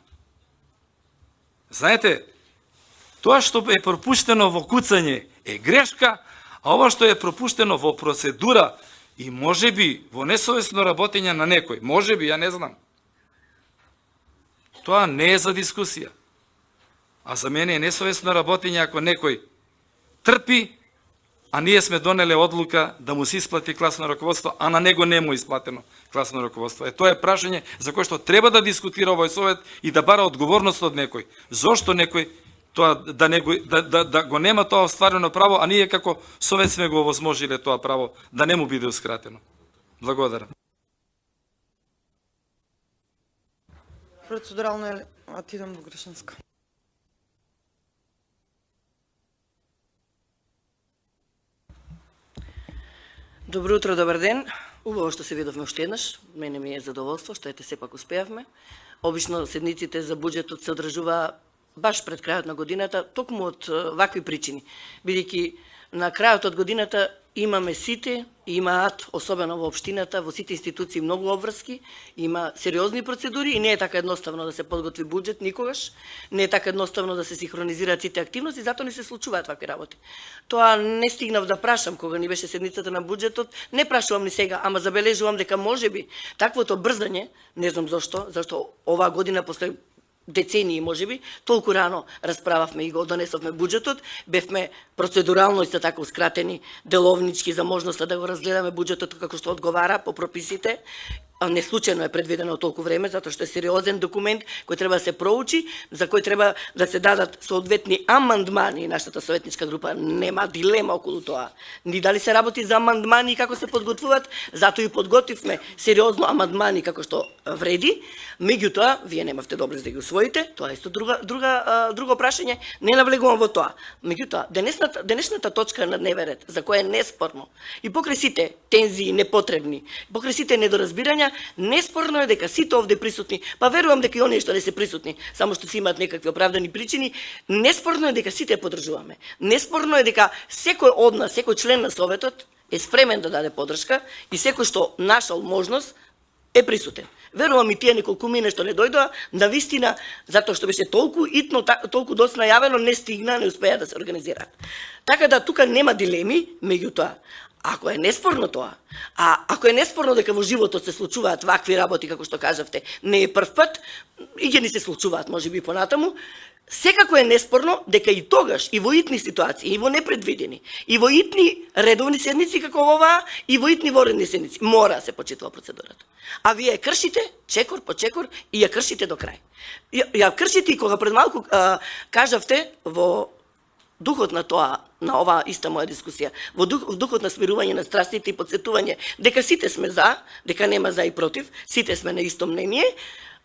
Знаете, тоа што е пропуштено во куцање е грешка, а ова што е пропуштено во процедура и можеби во несовесно работење на некој, можеби, ја не знам. Тоа не е за дискусија. А за мене е несовесно работење ако некој трпи, а ние сме донеле одлука да му се исплати класно раководство, а на него не му исплатено класно раководство. Тоа е прашање за кое што треба да дискутира овој совет и да бара одговорност од некој. Зошто некој тоа да го нема тоа остварено право, а ние како совет сме го овозможиле тоа право да не му бидеускратено. Благодарам. Процедурално е Атидам Бугрешанска. Добро утро, добар ден. Убаво што се видовме уште еднаш. Мене ми е задоволство што ете сепак успеавме. Обично седниците за буџетот се одржува баш пред крајот на годината, токму од вакви причини. Бидејќи на крајот од годината имаме сите, имаат, особено во општината, во сите институции многу обврски, има сериозни процедури и не е така едноставно да се подготви буџет никогаш, не е така едноставно да се синхронизираат сите активности, затоа не се случуваат вакви работи. Тоа не стигнав да прашам кога ни беше седницата на буџетот, не прашувам ни сега, ама забележувам дека можеби таквото брзање, не знам зашто оваа година после децении можеби, толку рано расправавме и го донесовме буџетот, бевме процедурално исто такаускратени деловнички за можноста да го разгледаме буџетот како што одговара по прописите. Не случајно е предвидено толку време, затоа што е сериозен документ кој треба да се проучи, за кој треба да се дадат соодветни амандмани. Нашата советничка група нема дилема околу тоа. Ни дали се работи за амандмани и како се подготвуваат, затоа и подготвивме сериозно амандмани како што вреди. Меѓутоа, вие немавте доблест да ги усвоите, тоа е исто друго прашање, не навлегувам во тоа. Меѓутоа, денешната точка на дневен ред, за која е неспорно, и покрај сите тензии непотребни, покрај сите недоразбирања, неспорно е дека сите овде присутни, па верувам дека и оние што не се присутни, само што си имаат некакви оправдани причини, неспорно е дека сите поддржуваме. Неспорно е дека секој од нас, секој член на советот е спремен да даде поддршка и секој што нашал можност е присутен. Верувам и тие неколку мине што не дојдоа, навистина, затоа што беше толку итно, толку доцна јавено, не стигна, не успеа да се организираат. Така да тука нема дилеми, меѓутоа, ако е неспорно тоа, ако е неспорно дека во животот се случуваат вакви работи, како што кажавте, не е прв пат, и ќе ни се случуваат, можеби понатаму, секако е неспорно дека и тогаш, и во итни ситуации, и во непредвидени, и во итни редовни седници како оваа, и во итни воредни седници, мора да се почитува процедурата. А вие ја кршите, чекор по чекор, и ја кршите до крај. Ја кршите и кога пред малку кажавте во духот на тоа, на оваа иста моја дискусија, во духот на смирување на страстите и подсетување дека сите сме за, дека нема за и против, сите сме на исто мнение,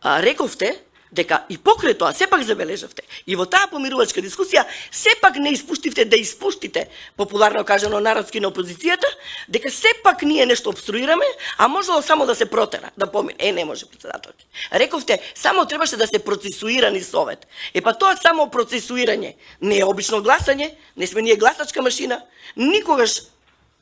рековте дека и покрај тоа сепак забележавте и во таа помирувачка дискусија сепак не испуштивте да испуштите, популарно кажано народски на опозицијата, дека сепак ние нешто обструираме, а можело само да се протера, да помине. Не може, председателки. Рековте, само требаше да се процесуира ни совет. Па тоа само процесуирање не е обично гласање, не сме ние гласачка машина, никогаш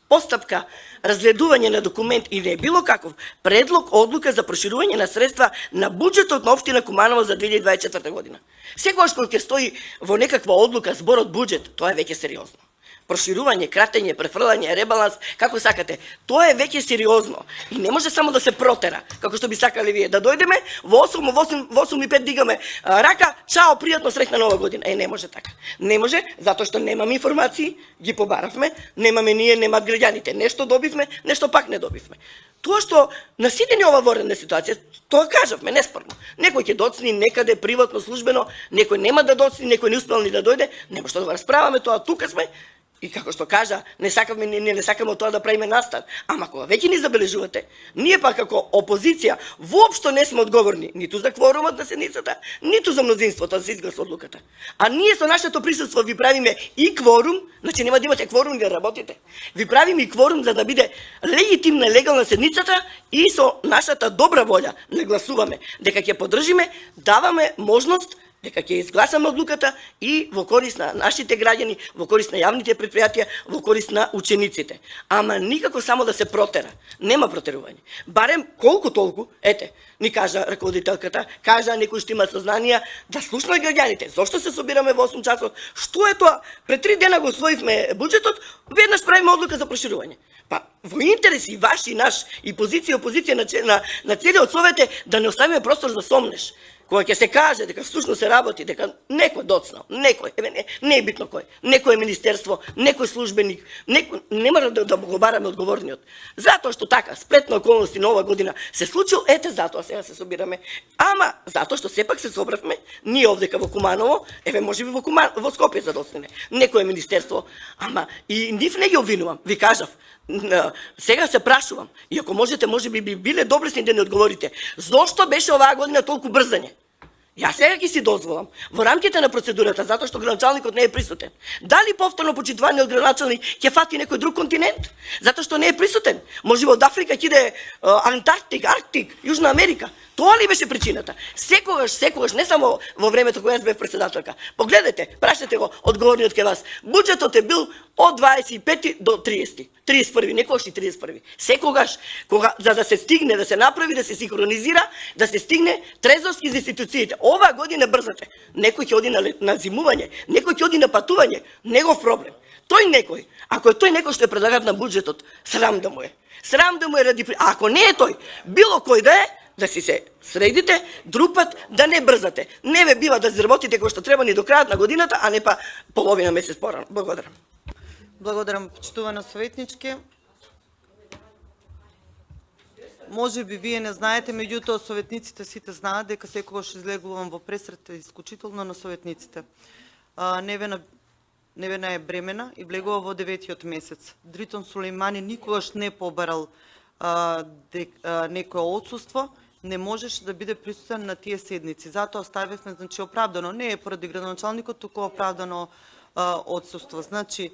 постапка разгледување на документ и не е било каков предлог одлука за проширување на средства на буџетот на општина Куманово за 2024 година. Секогаш кога ќе стои во некаква одлука зборот буџет, тоа е веќе сериозно. Проширување, кратење, префрлање, ребаланс, како сакате, тоа е веќе сериозно и не може само да се протера, како што би сакале вие, да дојдеме во 8:05 дигаме рака, чао, пријатно, среќна нова година. Не може така. Не може, затоа што немаме информации, ги побаравме, немаме ние, немат граѓаните. Нешто добивме, нешто пак не добивме. Тоа што на сите ни ова воредна ситуација, тоа кажавме, неспорно. Некој ќе доцни некаде приватно, службено, некој нема да доцни, некој не успел ни да дојде, нема што да го расправаме тоа, тука сме. И како што кажа, не сакаме тоа да правиме настан. Ама кога веќе ни забележувате, ние пак како опозиција воопшто не сме одговорни ниту за кворумот на седницата, ниту за мнозинството да се изгласа одлуката. А ние со нашето присуство ви правиме и кворум, значи нема да имате кворум да работите. Ви правиме и кворум за да биде легитимна, легална седницата и со нашата добра волја нагласуваме дека ќе поддржиме, даваме можност дека ќе изгласаме одлуката и во корист на нашите граѓани, во корист на јавните предпријатија, во корист на учениците. Ама никако само да се протера. Нема протерување. Барем колку толку, ни кажа раководителката, кажа некои што имаат сознанија, да слушнат граѓаните. Зошто се собираме во 8 часот? Што е тоа? Пред 3 дена го освоивме буџетот, веднаш правиме одлука за проширување. Па, во интерес и ваш и наш, и позиција и опозиција на целиот совет е да не оставиме простор за сомнеш. Кога ќе се каже дека всушност се работи, дека некој доцнал, некој, не е битно кој, некој министерство, некој службеник, некој, не мора да го бараме одговорниот. Затоа што така, сплетна околности на ова година се случил, затоа сега се собираме. Ама, затоа што сепак се собравме, ние овдека во Куманово, може би во Скопје за доцнене, некој министерство, ама и нив не ги обвинувам, ви кажав, сега се прашувам, и ако можете, може би биле доблесни да ни одговорите, зошто беше оваа година толку брзање? Јас сега ќе си дозволам, во рамките на процедурата, затоа што градоначалникот не е присутен, дали повторно почитување од градоначалник ќе фати некој друг континент? Затоа што не е присутен. Може би од Африка ќе иде Антарктик, Арктик, Јужна Америка. Тоа ли беше причината? Секогаш, не само во времето кога јас бев председателка. Погледнете, прашете го одговорниот кај вас. Буџетот е бил од 25 до 30. 31, некогаш и 31. Секогаш, за да се стигне, да се направи, да се синхронизира, да се стигне трезорски за институциите. Ова година брзате. Некој ќе оди на зимување, некој ќе оди на патување, негов проблем. Тој некој, ако е тој некој што е предлагат на буџетот, срам да му е. Срам да му е ради... А ако не е тој, било кој да е, да си се средите, друг пат да не брзате. Не ве бива да заработите кој што треба ни до крајот на годината, а не па половина месец порано. Благодарам. Благодарам, почитувана советничке. Може би вие не знаете, меѓутоа советниците сите знаат дека секогаш излегувам во пресрета исклучително на советниците. Невена е бремена и влегува во 9-тиот месец. Дритон Сулеймани никогаш не побарал некое отсуство, не можеше да биде присутен на тие седници. Затоа ставивме, значи, оправдано, не е поради градоначалникот, туку оправдано отсуство. Значи,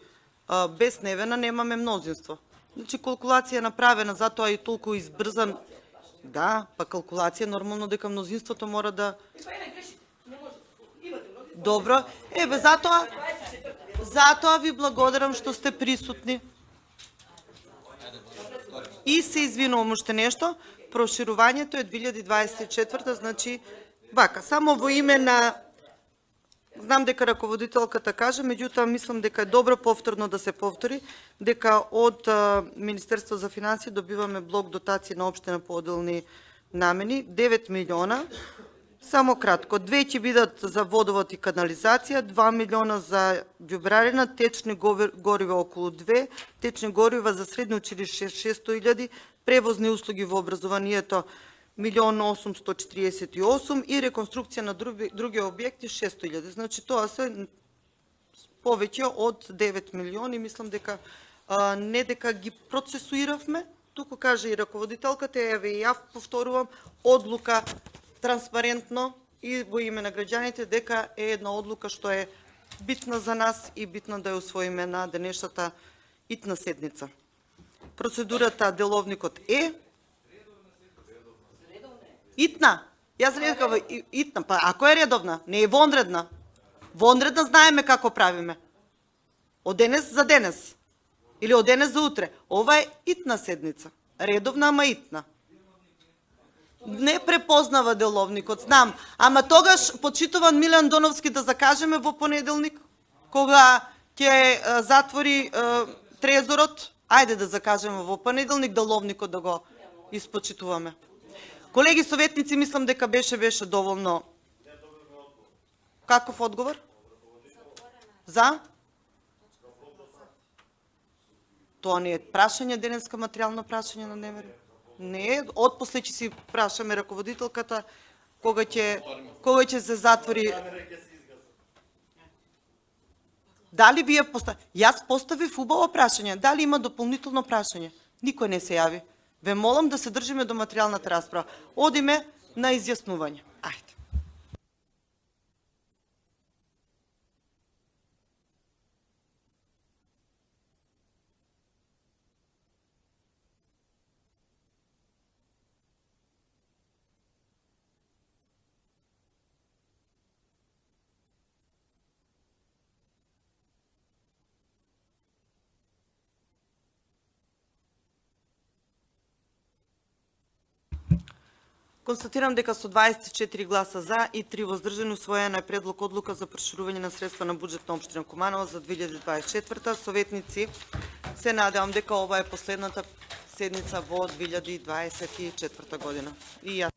без Невена немаме мнозинство. Значи, калкулација е направена, затоа и толку избрзан. Да, па калкулација нормално дека мнозинството мора да... Добро, затоа ви благодарам што сте присутни. И се извинувам уште нешто, проширувањето е 2024, значи, вака, само во име на... Знам дека раководителката кажа, меѓутоа мислам дека е добро повторно да се повтори, дека од Министерство за финансии добиваме блок дотации на општина по одделни намени, 9 милиона. Само кратко, 2 ќе бидат за водовод и канализација, 2 милиона за ѓубрарина, течни горива околу 2, течни горива за средно училиште 600.000, превозни услуги во образованието 1.848 и реконструкција на други објекти 600.000. Значи тоа се повеќе од 9 милиони, мислам дека не дека ги процесуиравме, туку кажа и раководителката, и ја повторувам, одлука транспарентно и во име на граѓаните дека е една одлука што е битна за нас и битна да ја усвоиме на денешната итна седница. Процедурата, деловникот е итна. Јас рекав итна, па ако е редовна, не е вонредна. Вонредна знаеме како правиме. Од денес за денес. Или од денес за утре. Ова е итна седница. Редовна, ама итна. Не препознава деловникот, знам. Ама тогаш, почитуван Милан Доновски, да закажеме во понеделник, кога ќе затвори трезорот, ајде да закажеме во понеделник, деловникот да го испочитуваме. Колеги советници, мислам дека беше доволно. Каков одговор? За? Тоа не е прашање, денеска материјално прашање на дневен ред. Не е, отпосле ќе си прашаме раководителката кога ќе се затвори. Дали вие Јас поставив убаво прашање. Дали има дополнително прашање? Никој не се јави. Ве молам да се држиме до материјалната расправа. Одиме на изјаснување. Ајде. Констатирам дека со 24 гласа за и 3 воздржани усвоена е предлог одлука за проширување на средства на буџет на општина Куманово за 2024. Советници, се надевам дека ова е последната седница во 2024 година. И јас